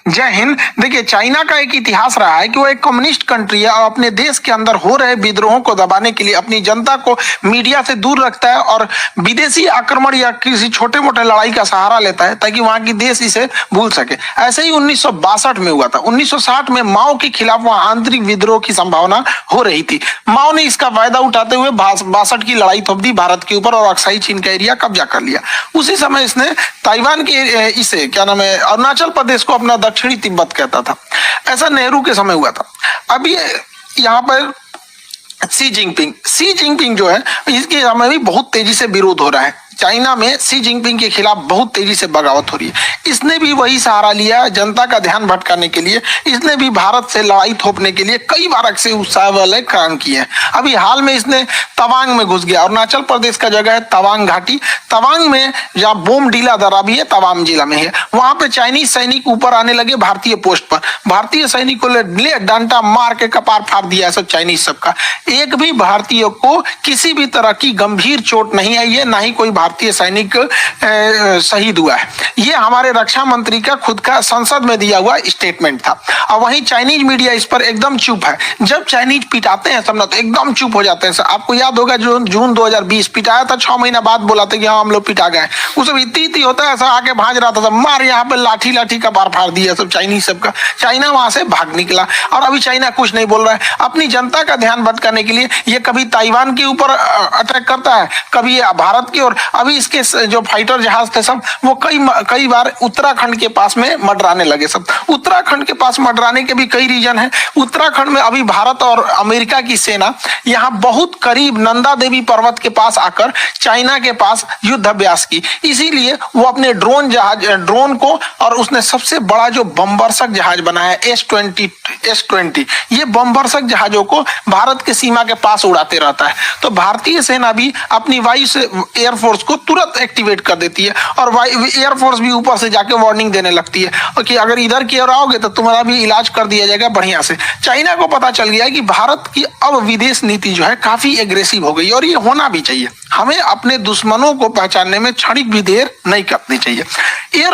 जय हिंद। देखिए, चाइना का एक इतिहास रहा है कि वो एक कम्युनिस्ट कंट्री है और अपने देश के अंदर हो रहे विद्रोहों को दबाने के लिए अपनी जनता को मीडिया से दूर रखता है और विदेशी आक्रमण या किसी छोटे मोटे लड़ाई का सहारा लेता है ताकि वहां की देश इसे भूल सके। ऐसे ही 1962 में हुआ था। 1960 में माओ के खिलाफ वहां आंतरिक विद्रोह की संभावना हो रही थी। माओ ने इसका फायदा उठाते हुए 62 की लड़ाई थोप दी भारत के ऊपर और अक्साई चीन का एरिया कब्जा कर लिया। उसी समय इसने ताइवान के इसे क्या नाम है, अरुणाचल प्रदेश को अपना दक्षिणी तिब्बत कहता था। ऐसा नेहरू के समय हुआ था। अब ये यहाँ पर सी जिनपिंग जो है, इसके समय भी बहुत तेजी से विरोध हो रहा है। चाइना में सी जिनपिंग के खिलाफ बहुत तेजी से बगावत हो रही है। इसने भी वही सहारा लिया जनता का ध्यान भटकाने के लिए। इसने भी भारत से लड़ाई थोपने के लिए कई बार अक्सर उत्साह वाले काम किए हैं। अभी हाल में इसने तवांग में घुस गया। अरुणाचल प्रदेश का जगह है तवांग घाटी। तवांग में जहाँ बोमडीला दर्रा भी है, तवांग जिला में है, वहां पे चाइनीज सैनिक ऊपर आने लगे भारतीय पोस्ट पर। भारतीय सैनिकों ने डंडा मार के कपार फाड़ दिया सब चाइनीज सबका। एक भी भारतीय को किसी भी तरह की गंभीर चोट नहीं आई है, ना ही कोई भारतीय सैनिक शहीद हुआ है। ये हमारे रक्षा मंत्री का खुद का संसद में दिया हुआ स्टेटमेंट था। और वहीं चाइनीज मीडिया इस पर एकदम चुप है। जब चाइनीज पिटाते हैं सब ना तो एकदम चुप हो जाते हैं। आपको याद होगा जून 2020 पिटाया था, 6 महीना बाद बोला था कि हाँ हम लोग पिटा गए। उस इतनी होता है, ऐसा आके भाज रहा था सब, मार यहाँ पे लाठी लाठी का पार फाड़ दिया सब चाइनीज सबका। चाइना वहां से भाग निकला और अभी चाइना कुछ नहीं बोल रहा है। अपनी जनता का ध्यान भटकाने के लिए ये कभी ताइवान के ऊपर अटैक करता है, कभी भारत की ओर। अभी इसके जो फाइटर जहाज थे सब, वो कई बार उत्तराखंड के पास में मंडराने लगे सब। उत्तराखंड के पास मंडराने के भी कई रीजन है। उत्तराखंड में अभी भारत और अमेरिका की सेना यहाँ बहुत करीब नंदा देवी पर्वत के पास आकर चाइना के पास युद्धाभ्यास की। इसीलिए वो अपने ड्रोन को, और उसने सबसे बड़ा जो बमवर्षक जहाज बनाया S-20 ये बमवर्षक जहाजों को भारत के सीमा के पास उड़ाते रहता है। तो भारतीय सेना भी अपनी वायु से एयरफोर्स को तुरंत एक्टिवेट कर देती है और एयरफोर्स भी ऊपर से जाके वार्निंग देने लगती है कि अगर इधर की ओर आओगे तो तुम्हारा भी इलाज कर दिया जाएगा बढ़िया से। चाइना को पता चल गया है कि भारत की अब विदेश नीति जो है काफी एग्रेसिव हो गई और ये होना भी चाहिए। हमें अपने दुश्मनों को पहचानने में क्षणिक भी देर नहीं करनी चाहिए।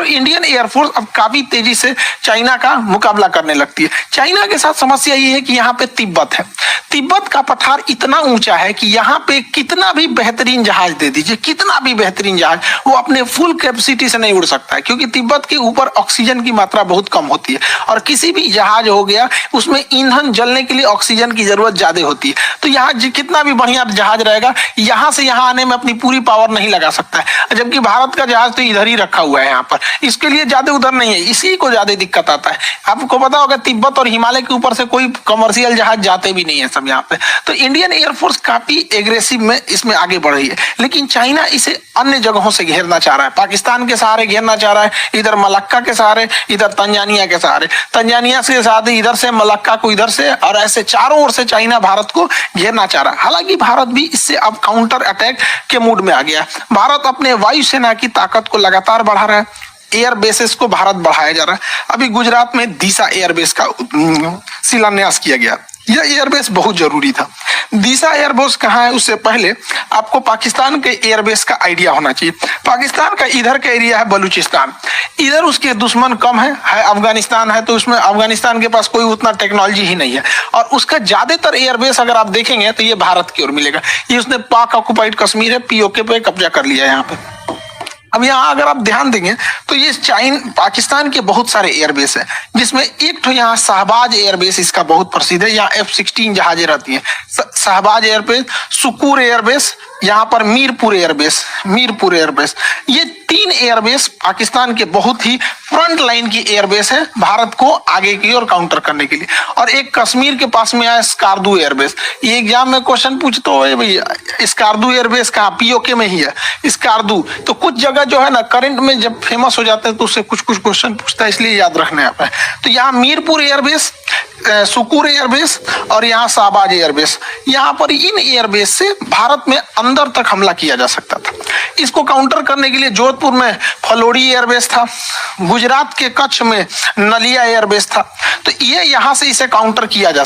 इंडियन एयरफोर्स अब काफी तेजी से चाइना का मुकाबला करने लगती है। चाइना के साथ समस्या ये है कि यहाँ पे तिब्बत है। तिब्बत का पठार इतना ऊंचा है कि यहाँ पे कितना भी बेहतरीन जहाज दे दीजिए, कितना भी बेहतरीन जहाज, वो अपने फुल कैपेसिटी से नहीं उड़ सकता है क्योंकि तिब्बत के ऊपर ऑक्सीजन की मात्रा बहुत कम होती है और किसी भी जहाज हो गया उसमें ईंधन जलने के लिए ऑक्सीजन की जरूरत ज्यादा होती है। तो यहाँ कितना भी बढ़िया जहाज रहेगा, यहाँ से यहाँ आने में अपनी पूरी पावर नहीं लगा सकता है। जबकि भारत का जहाज तो इधर ही रखा हुआ है यहाँ पर, इसके लिए ज्यादा उधर नहीं है, इसी को ज्यादा दिक्कत आता है। आपको पता होगा तिब्बत और हिमालय के ऊपर से कोई कमर्शियल जहाज जाते भी नहीं है सब यहाँ पे। तो इंडियन एयरफोर्स काफी एग्रेसिव में इसमें आगे बढ़ रही है। लेकिन चाइना इसे अन्य जगहों से घेरना चाह रहा है। पाकिस्तान के सहारे घेरना चाह रहा है, इधर मलक्का के सहारे, इधर तंजानिया के सहारे, तंजानिया से साथ इधर से मलक्का को इधर से, और ऐसे चारों ओर से चाइना भारत को घेरना चाह रहा है। हालांकि भारत भी इससे अब काउंटर अटैक के मूड में आ गया। भारत अपने वायुसेना की ताकत को लगातार बढ़ा रहा है। एयर बेसेस को भारत बढ़ाया जा रहा है। अभी गुजरात में दिशा एयरबेस का शिलान्यास किया गया। यह एयरबेस बहुत जरूरी था। दिशा एयरबेस कहाँ है उससे पहले आपको पाकिस्तान के एयरबेस का आइडिया होना चाहिए। पाकिस्तान का इधर का एरिया है बलूचिस्तान, इधर उसके दुश्मन कम है अफगानिस्तान है, तो उसमें अफगानिस्तान के पास कोई उतना टेक्नोलॉजी ही नहीं है और उसका ज्यादातर एयरबेस अगर आप देखेंगे तो ये भारत की ओर मिलेगा। ये उसने पाक ऑक्युपाइड कश्मीर है, POK पे कब्जा कर लिया है यहाँ पे। अब यहाँ अगर आप ध्यान देंगे तो ये पाकिस्तान के बहुत सारे एयरबेस है, जिसमें एक तो यहाँ शहबाज एयरबेस इसका बहुत प्रसिद्ध है। यहाँ F-16 जहाजें रहती हैं। शहबाज एयरबेस, सुकूर एयरबेस, यहाँ पर मीरपुर एयरबेस, ये 3 एयरबेस पाकिस्तान के बहुत ही फ्रंट लाइन की एयरबेस है भारत को आगे की ओर काउंटर करने के लिए। और एक कश्मीर के पास में आया स्कार्दू एयरबेस। ये एग्जाम में क्वेश्चन पूछते हो भैया स्कार्दू एयरबेस कहाँ, POK में ही है स्कार्दू। तो कुछ जगह जो है ना करंट में जब फेमस हो जाते हैं तो उससे कुछ क्वेश्चन पूछता है, इसलिए याद रखने आता है। तो यहाँ मीरपुर एयरबेस, सुकूर एयरबेस और यहाँ शहबाज एयरबेस, यहाँ पर इन एयरबेस से भारत में अंदर तक हमला किया जा सकता था। इसको काउंटर करने के लिए जोधपुर में फलोड़ी एयरबेस था, गुजरात के कच्छ में नलिया एयरबेस था। तो ये यहाँ से इसे काउंटर किया जा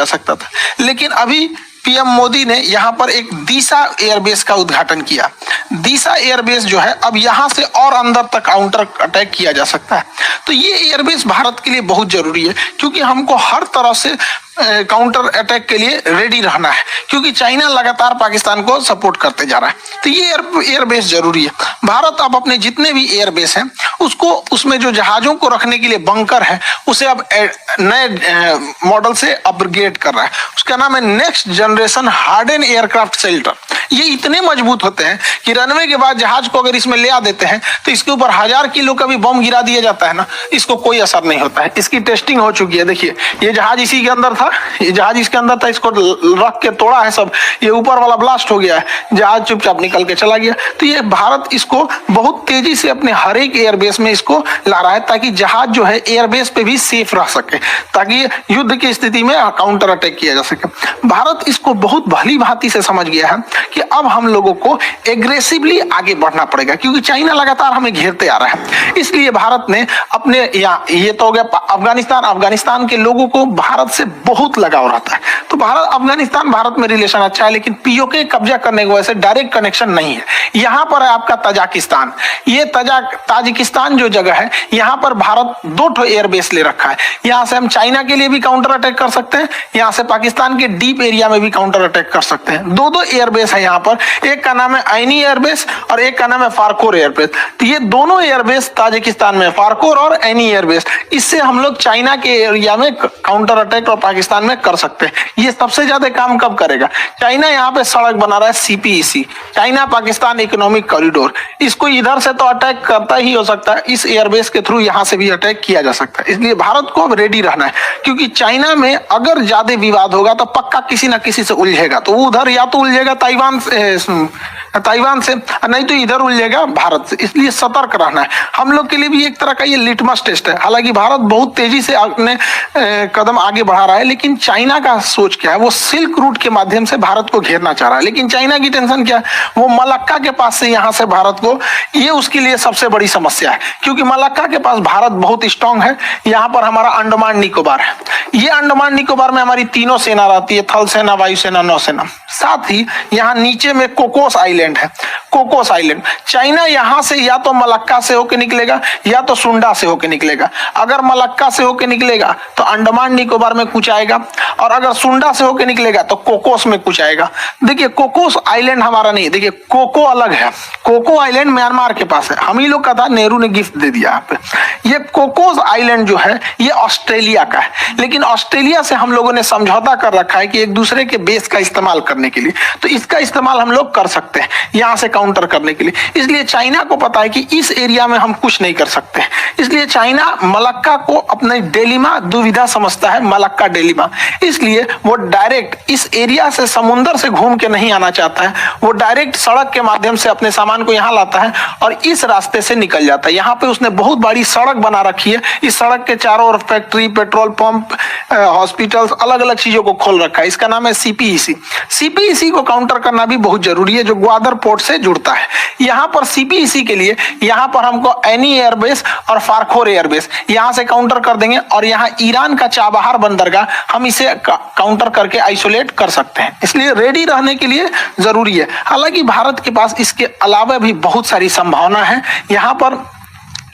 सकता था, लेकिन अभी पीएम मोदी ने यहाँ पर एक दीसा एयरबेस का उद्घाटन किया। दीसा एयरबेस जो है अब यहाँ से और अंदर तक काउंटर अटैक किया जा सकता है। तो ये एयरबेस भारत के लिए बहुत जरूरी है, क्योंकि हमको हर तरफ से काउंटर अटैक के लिए रेडी रहना है, क्योंकि चाइना लगातार पाकिस्तान को सपोर्ट करते जा रहा है। तो ये एयरबेस जरूरी है। भारत अब अपने जितने भी एयरबेस हैं उसको, उसमें जो जहाजों को रखने के लिए बंकर है उसे अब नए मॉडल से अपग्रेड कर रहा है। उसका नाम है next generation harden aircraft shelter. ये इतने मजबूत होते हैं कि रनवे के बाद जहाज को अगर इसमें ले आ देते हैं तो इसके ऊपर 1000 किलो का भी बम गिरा दिया जाता है ना, इसको कोई असर नहीं होता है। इसकी टेस्टिंग हो चुकी है। देखिए ये जहाज इसी के अंदर था, ये जहाज इसके अंदर था, इसको रख के तोड़ा है सब, ये ऊपर वाला ब्लास्ट हो गया है, जहाज चुपचाप निकल के चला गया। तो ये भारत इसको बहुत तेजी से अपने हर एक एयरबेस में इसको ला रहा है, ताकि जहाज जो है एयरबेस पे भी सेफ रह सके, ताकि युद्ध की स्थिति में काउंटर अटैक किया जा सके। भारत इसको बहुत भली भांति से समझ गया है कि अब हम लोगों को एग्रेसिवली आगे बढ़ना पड़ेगा, क्योंकि चाइना लगातार हमें घेरते आ रहा है। इसलिए भारत ने अपने ये तो हो गया अफगानिस्तान के लोगों को भारत से बहुत लगाव रहता है। तो भारत में रिलेशन अच्छा है, लेकिन पीओके कब्जा करने की वजह से डायरेक्ट कनेक्शन नहीं है। यहाँ पर है आपका तजाकिस्तान। ये ताजिकिस्तान जो जगह है, यहाँ पर भारत 2 एयरबेस ले रखा है। यहाँ से हम चाइना के लिए भी काउंटर अटैक कर सकते हैं, यहाँ से पाकिस्तान के डीप एरिया में भी काउंटर अटैक कर सकते हैं। 2 एयरबेस है यहाँ पर, एक का नाम है आइनी एयरबेस और एक का नाम है फारकोर एयरबेस। तो ये दोनों एयरबेस ताजिकिस्तान में, फारकोर और एनी एयरबेस, इससे हम लोग चाइना के एरिया में काउंटर अटैक और पाकिस्तान में कर सकते हैं। ये सबसे ज्यादा काम कब करेगा? चाइना यहाँ पे सड़क बना रहा है CPEC, China Pakistan economic corridor. इसको इधर से तो अटैक करता ही हो सकता है, इस एयरबेस के थ्रू यहाँ से भी अटैक किया जा सकता है। इसलिए भारत को अब रेडी रहना है, क्योंकि चाइना में अगर ज्यादा विवाद होगा तो पक्का किसी ना किसी से उलझेगा। तो वो उधर या तो उलझेगा ताइवान से, नहीं तो इधर उलझेगा भारत से। इसलिए सतर्क रहना है। हम लोग के लिए भी एक तरह का ये लिटमस टेस्ट है। हालांकि भारत बहुत तेजी से अपने कदम आगे बढ़ा रहा है, लेकिन चाइना का सोच क्या है? वो सिल्क रूट के माध्यम से भारत को घेरना चाह रहा है। लेकिन चाइना की टेंशन क्या है? वो मलक्का के पास से यहाँ से भारत को, ये उसके लिए सबसे बड़ी समस्या है, क्योंकि मलक्का के पास भारत बहुत स्ट्रांग है। यहाँ पर हमारा अंडमान निकोबार है। ये अंडमान निकोबार में हमारी तीनों सेना रहती है, थल सेना, वायुसेना, नौसेना। साथ ही यहाँ नीचे में कोकोस आइलैंड है, कोकोस आइलैंड। चाइना यहाँ से या तो मलक्का से होके निकलेगा या तो सुंडा से होके निकलेगा। अगर मलक्का से होके निकलेगा तो अंडमान निकोबार में कुछ आएगा, और अगर सुंडा से होके निकलेगा तो कोकोस में कुछ आएगा। देखिए कोकोस आइलैंड हमारा नहीं, देखिए कोको अलग है। कोको आइलैंड म्यांमार के पास है, हम ही लोग का था, नेहरू ने गिफ्ट दे दिया यहाँ पे। ये कोकोस आइलैंड जो है ये ऑस्ट्रेलिया का है, लेकिन ऑस्ट्रेलिया से हम लोगों ने समझौता कर रखा है कि एक दूसरे के बेस का इस्तेमाल करने के लिए, तो इसका इस्तेमाल हम लोग कर सकते हैं यहाँ से काउंटर करने के लिए। इसलिए चाइना को पता है कि इस एरिया में हम कुछ नहीं कर सकते, इसलिए चाइना मलक्का को अपने डेलिमा दुविधा समझता है, मलक्का डेलिमा। इसलिए वो डायरेक्ट इस एरिया से समुद्र से घूम के नहीं आना चाहता है, वो डायरेक्ट सड़क के माध्यम से अपने सामान को यहाँ लाता है और इस रास्ते से निकल जाता है। यहाँ पे उसने बहुत बड़ी सड़क बना रखी है, इस सड़क के चारों ओर फैक्ट्री, पेट्रोल पंप, हॉस्पिटल्स, अलग अलग चीजों को खोल रखा है। इसका नाम है सीपीईसी। सीपीईसी को काउंटर करना भी बहुत जरूरी है, जो ग्वादर पोर्ट से जुड़ता है। यहाँ पर सीपीईसी के लिए यहाँ पर हमको एनी एयरबेस और फारखोर एयरबेस यहाँ से काउंटर कर देंगे, और यहाँ ईरान का चाबहार बंदरगाह हम इसे काउंटर करके आइसोलेट कर सकते हैं। इसलिए रेडी रहने के लिए जरूरी है। हालांकि भारत के पास इसके अलावा भी बहुत सारी संभावना है। यहाँ पर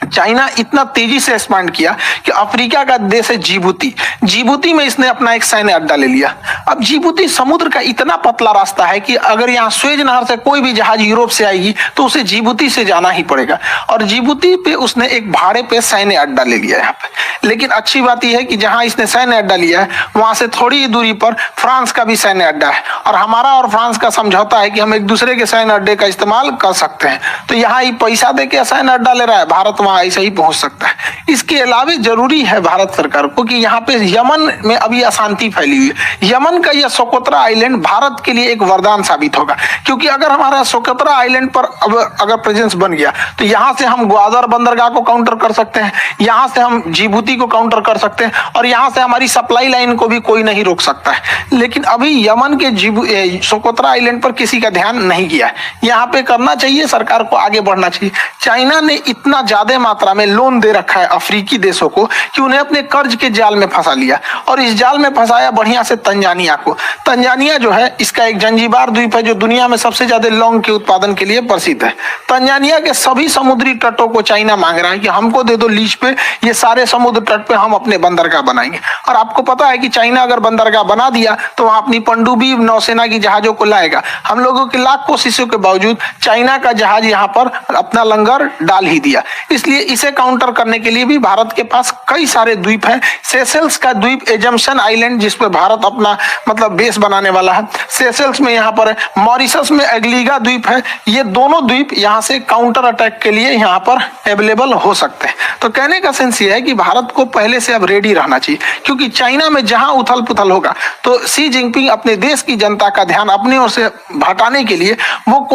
चाइना इतना तेजी से एक्सपांड किया कि अफ्रीका का देश है जिबूती में इसने अपना एक सैन्य अड्डा ले लिया। अब जिबूती समुद्र का इतना पतला रास्ता है कि अगर यहाँ स्वेज नहर से कोई भी जहाज यूरोप से आएगी तो उसे जिबूती से जाना ही पड़ेगा, और जिबूती पे उसने एक भाड़े पे सैन्य अड्डा ले लिया यहाँ पे। लेकिन अच्छी बात यह है कि जहाँ इसने सैन्य अड्डा लिया है वहां से थोड़ी ही दूरी पर फ्रांस का भी सैन्य अड्डा है, और हमारा और फ्रांस का समझौता है कि हम एक दूसरे के सैन्य अड्डे का इस्तेमाल कर सकते हैं। तो यहाँ ही पैसा दे के सैन्य अड्डा ले रहा है भारत, वहां ऐसे ही पहुंच सकता है। इसके अलावा जरूरी है भारत सरकार को कि यहाँ पे यमन में अभी अशांति फैली हुई है। यमन का यह सोकोत्रा आइलैंड भारत के लिए एक वरदान साबित होगा, क्योंकि अगर हमारा सोकोत्रा आइलैंड पर अब अगर प्रेजेंस बन गया तो यहाँ से हम ग्वादर बंदरगाह को काउंटर कर सकते हैं, यहाँ से हम जिबूती को काउंटर कर सकते हैं, और यहाँ से हमारी सप्लाई लाइन को भी कोई नहीं रोक सकता है। लेकिन अभी यमन के सोकोत्रा आइलैंड पर किसी का ध्यान नहीं गया है। यहाँ पे करना चाहिए, सरकार को आगे बढ़ना चाहिए। चाइना ने इतना ज्यादा मात्रा में लोन दे रखा है अफ्रीकी देशों को कि उन्हें अपने कर्ज के जाल में फंसा लिया, और इस जाल में फंसाया बढ़िया से तंजानिया को। तंजानिया जो है इसका एक जंजीबार द्वीप है जो दुनिया में सबसे ज्यादा लौंग के उत्पादन के लिए प्रसिद्ध है। तंजानिया के सभी समुद्री तटों को चाइना मांग रहा है कि हमको दे दो लीज पे, ये सारे समुद्र तट पे हम अपने बंदरगाह बनाएंगे। और आपको पता है कि चाइना अगर बंदरगाह बना दिया तो वहां अपनी पनडुब्बी नौसेना की जहाजों को लाएगा। हम लोगों की लाख कोशिशों के बावजूद चाइना का जहाज यहाँ पर अपना लंगर डाल ही दिया। इसलिए इसे काउंटर करने के लिए भी भारत के पास कई सारे द्वीप हैं। सेशेल्स का द्वीप एजम्पशन आइलैंड जिस पे भारत अपना मतलब बेस बनाने वाला है, सेशेल्स में यहाँ पर है। मॉरिशस में एग्लीगा द्वीप है। ये दोनों द्वीप यहाँ से काउंटर अटैक के लिए यहाँ पर अवेलेबल हो सकते हैं। तो कहने का सेंस ये है कि भारत को पहले से अब रेडी रहना चाहिए, क्योंकि चाइना में जहां उथल पुथल होगा तो शी जिनपिंग अपने देश की जनता का ध्यान अपनी ओर से हटाने के लिए वो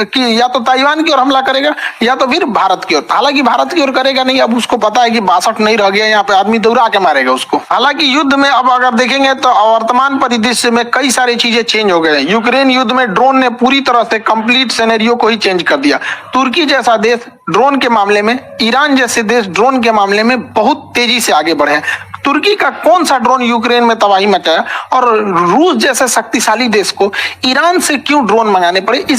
कि या तो ताइवान की ओर हमला करेगा या तो फिर भारत की ओर। हालांकि भारत की ओर करेगा नहीं, अब उसको पता है कि 62 नहीं रह गया, यहाँ पे आदमी दौड़ा के मारेगा उसको। हालांकि युद्ध में अब अगर देखेंगे तो वर्तमान परिदृश्य में कई सारी चीजें चेंज हो गए हैं। यूक्रेन युद्ध में ड्रोन ने पूरी तरह से कंप्लीट सिनेरियो को ही चेंज कर दिया। तुर्की जैसा देश ड्रोन के मामले में, ईरान जैसे देश ड्रोन के मामले में बहुत तेजी से आगे बढ़े हैं। तुर्की का कौन सा ड्रोन यूक्रेन में तबाही मचाया और रूस जैसे शक्तिशाली देश को ईरान से क्यों ड्रोन मंगाने पड़े, इसे